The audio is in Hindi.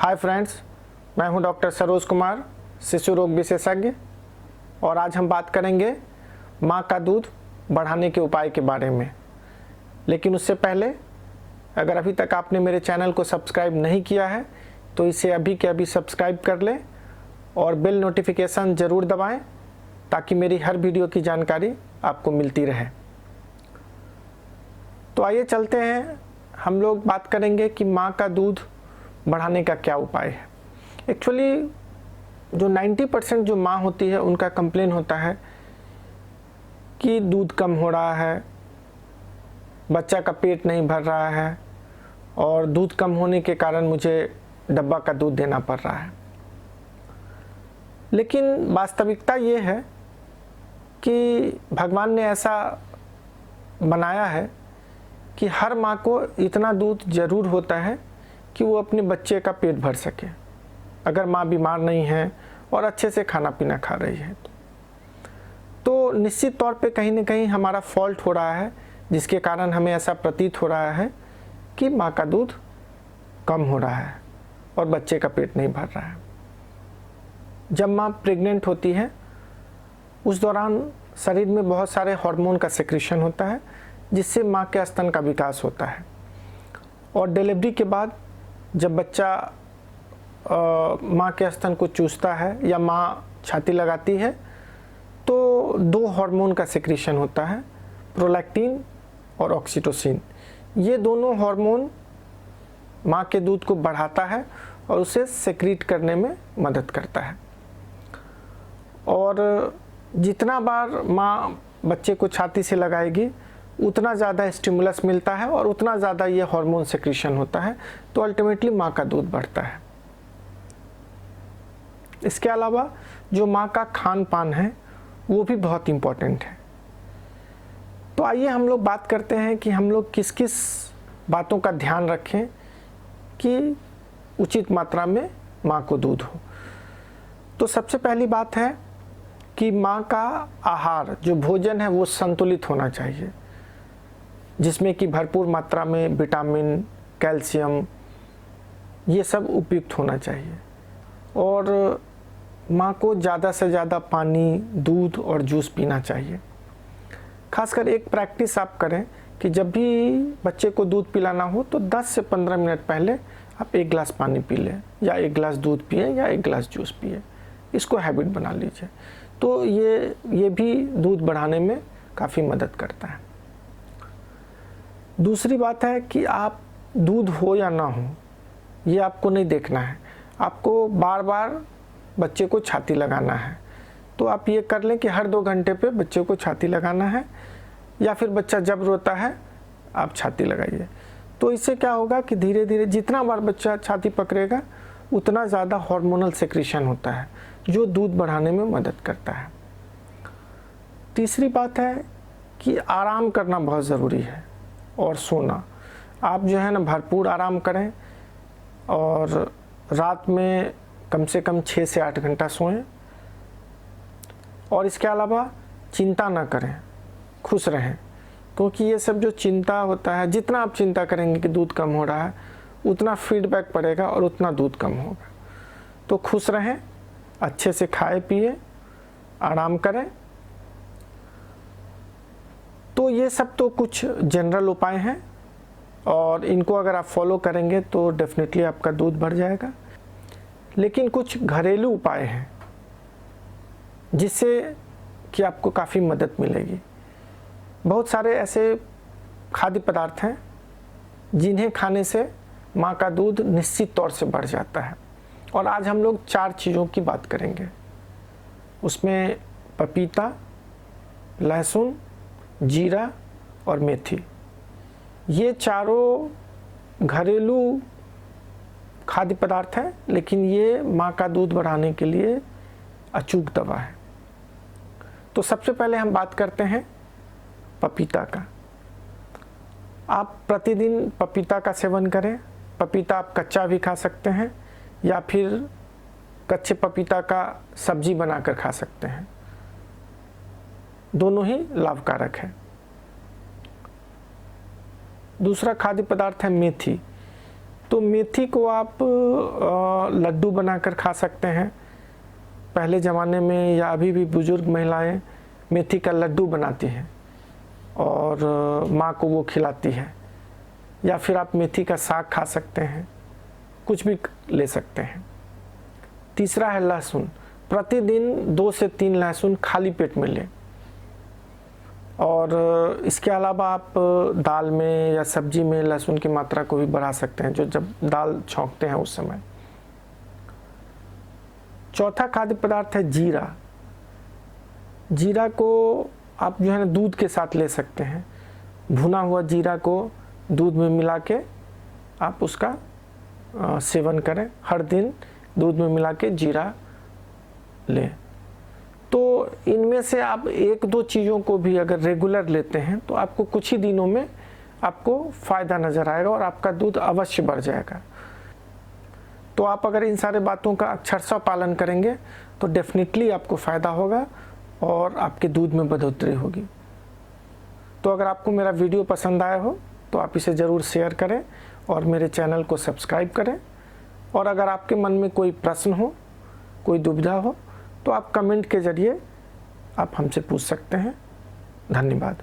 हाय फ्रेंड्स, मैं हूं डॉक्टर सरोज कुमार, शिशु रोग विशेषज्ञ। और आज हम बात करेंगे मां का दूध बढ़ाने के उपाय के बारे में। लेकिन उससे पहले अगर अभी तक आपने मेरे चैनल को सब्सक्राइब नहीं किया है तो इसे अभी के अभी सब्सक्राइब कर लें और बेल नोटिफिकेशन ज़रूर दबाएं ताकि मेरी हर वीडियो की जानकारी आपको मिलती रहे। तो आइए चलते हैं, हम लोग बात करेंगे कि मां का दूध बढ़ाने का क्या उपाय है। एक्चुअली जो 90% जो माँ होती है उनका कंप्लेन होता है कि दूध कम हो रहा है, बच्चा का पेट नहीं भर रहा है और दूध कम होने के कारण मुझे डब्बा का दूध देना पड़ रहा है। लेकिन वास्तविकता ये है कि भगवान ने ऐसा बनाया है कि हर माँ को इतना दूध ज़रूर होता है कि वो अपने बच्चे का पेट भर सके, अगर माँ बीमार नहीं है और अच्छे से खाना पीना खा रही है तो निश्चित तौर पे कहीं ना कहीं हमारा फॉल्ट हो रहा है, जिसके कारण हमें ऐसा प्रतीत हो रहा है कि माँ का दूध कम हो रहा है और बच्चे का पेट नहीं भर रहा है। जब माँ प्रेग्नेंट होती है उस दौरान शरीर में बहुत सारे हार्मोन का सेक्रेशन होता है जिससे माँ के स्तन का विकास होता है। और डिलीवरी के बाद जब बच्चा माँ के स्तन को चूसता है या माँ छाती लगाती है तो दो हार्मोन का सेक्रेशन होता है, प्रोलैक्टिन और ऑक्सीटोसिन। ये दोनों हार्मोन माँ के दूध को बढ़ाता है और उसे सेक्रीट करने में मदद करता है। और जितना बार माँ बच्चे को छाती से लगाएगी उतना ज़्यादा स्टिमुलस मिलता है और उतना ज़्यादा ये हार्मोन सेक्रेशन होता है, तो अल्टीमेटली माँ का दूध बढ़ता है। इसके अलावा जो माँ का खान पान है वो भी बहुत इम्पोर्टेंट है। तो आइए हम लोग बात करते हैं कि हम लोग किस किस बातों का ध्यान रखें कि उचित मात्रा में माँ को दूध हो। तो सबसे पहली बात है कि माँ का आहार जो भोजन है वो संतुलित होना चाहिए, जिसमें कि भरपूर मात्रा में विटामिन, कैल्शियम ये सब उपयुक्त होना चाहिए। और माँ को ज़्यादा से ज़्यादा पानी, दूध और जूस पीना चाहिए। खासकर एक प्रैक्टिस आप करें कि जब भी बच्चे को दूध पिलाना हो तो 10 से 15 मिनट पहले आप 1 गिलास पानी पी लें या 1 गिलास दूध पिए या 1 गिलास जूस पिए। इसको हैबिट बना लीजिए, तो ये भी दूध बढ़ाने में काफ़ी मदद करता है। दूसरी बात है कि आप दूध हो या ना हो ये आपको नहीं देखना है, आपको बार बार बच्चे को छाती लगाना है। तो आप ये कर लें कि हर 2 घंटे पे बच्चे को छाती लगाना है या फिर बच्चा जब रोता है आप छाती लगाइए। तो इससे क्या होगा कि धीरे धीरे जितना बार बच्चा छाती पकड़ेगा उतना ज़्यादा हार्मोनल सेक्रेशन होता है जो दूध बढ़ाने में मदद करता है। तीसरी बात है कि आराम करना बहुत ज़रूरी है और सोना। आप जो है ना भरपूर आराम करें और रात में कम से कम 6 से 8 घंटा सोएं। और इसके अलावा चिंता ना करें, खुश रहें, क्योंकि ये सब जो चिंता होता है, जितना आप चिंता करेंगे कि दूध कम हो रहा है उतना फीडबैक पड़ेगा और उतना दूध कम होगा। तो खुश रहें, अच्छे से खाए पिए, आराम करें। तो ये सब तो कुछ जनरल उपाय हैं और इनको अगर आप फॉलो करेंगे तो डेफिनेटली आपका दूध बढ़ जाएगा। लेकिन कुछ घरेलू उपाय हैं जिससे कि आपको काफ़ी मदद मिलेगी। बहुत सारे ऐसे खाद्य पदार्थ हैं जिन्हें खाने से माँ का दूध निश्चित तौर से बढ़ जाता है। और आज हम लोग 4 चीज़ों की बात करेंगे। उसमें पपीता, लहसुन, जीरा और मेथी, ये चारों घरेलू खाद्य पदार्थ हैं, लेकिन ये माँ का दूध बढ़ाने के लिए अचूक दवा है। तो सबसे पहले हम बात करते हैं पपीता का। आप प्रतिदिन पपीता का सेवन करें। पपीता आप कच्चा भी खा सकते हैं या फिर कच्चे पपीता का सब्जी बनाकर खा सकते हैं, दोनों ही लाभकारक है। दूसरा खाद्य पदार्थ है मेथी। तो मेथी को आप लड्डू बनाकर खा सकते हैं। पहले ज़माने में या अभी भी बुज़ुर्ग महिलाएं मेथी का लड्डू बनाती हैं और माँ को वो खिलाती है। या फिर आप मेथी का साग खा सकते हैं, कुछ भी ले सकते हैं। तीसरा है लहसुन। प्रतिदिन 2 से 3 लहसुन खाली पेट में लें। और इसके अलावा आप दाल में या सब्जी में लहसुन की मात्रा को भी बढ़ा सकते हैं, जो जब दाल छौंकते हैं उस समय। चौथा खाद्य पदार्थ है जीरा। जीरा को आप जो है ना दूध के साथ ले सकते हैं। भुना हुआ जीरा को दूध में मिला के आप उसका सेवन करें। हर दिन दूध में मिला के जीरा लें। तो इनमें से आप 1-2 चीज़ों को भी अगर रेगुलर लेते हैं तो आपको कुछ ही दिनों में आपको फ़ायदा नज़र आएगा और आपका दूध अवश्य बढ़ जाएगा। तो आप अगर इन सारे बातों का अक्षरशः पालन करेंगे तो डेफिनेटली आपको फ़ायदा होगा और आपके दूध में बढ़ोतरी होगी। तो अगर आपको मेरा वीडियो पसंद आया हो तो आप इसे ज़रूर शेयर करें और मेरे चैनल को सब्सक्राइब करें। और अगर आपके मन में कोई प्रश्न हो, कोई दुविधा हो, तो आप कमेंट के ज़रिए आप हमसे पूछ सकते हैं। धन्यवाद।